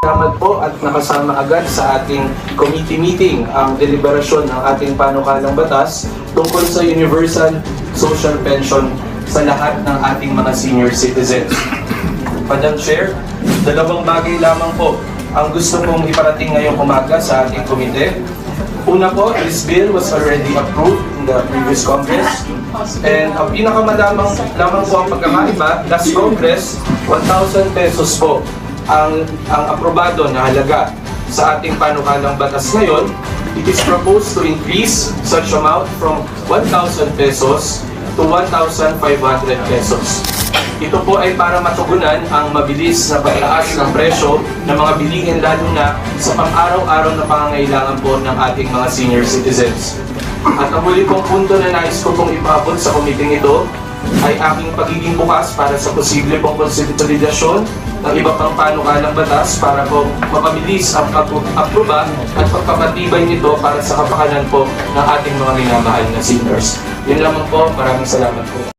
Salamat po at nakasama agad sa ating committee meeting ang deliberasyon ng ating panukalang batas tungkol sa Universal Social Pension sa lahat ng ating mga senior citizens. Madam Chair, dalawang bagay lamang po ang gusto kong iparating ngayong umaga sa ating komite. Una po, this bill was already approved in the previous Congress. And ang pinakamadamang lamang po ang pagkakaiba, last Congress, 1,000 pesos po ang aprobado na halaga sa ating panukalang batas ngayon. It is proposed to increase such amount from 1,000 pesos to 1,500 pesos. Ito po ay para matugunan ang mabilis na pagtaas ng presyo ng mga bilihin lalo na sa pang-araw-araw na pangangailangan po ng ating mga senior citizens. At ang huli pong punto na nais ko pong ipaabot sa komiting ito ay aking pagiging bukas para sa posible pong konsolidasyon ng iba pang panukalang batas para po mapabilis ang pag-aproba at pagpapatibay nito para sa kapakanan po ng ating mga minamahal na seniors. Yun lamang po, maraming salamat po.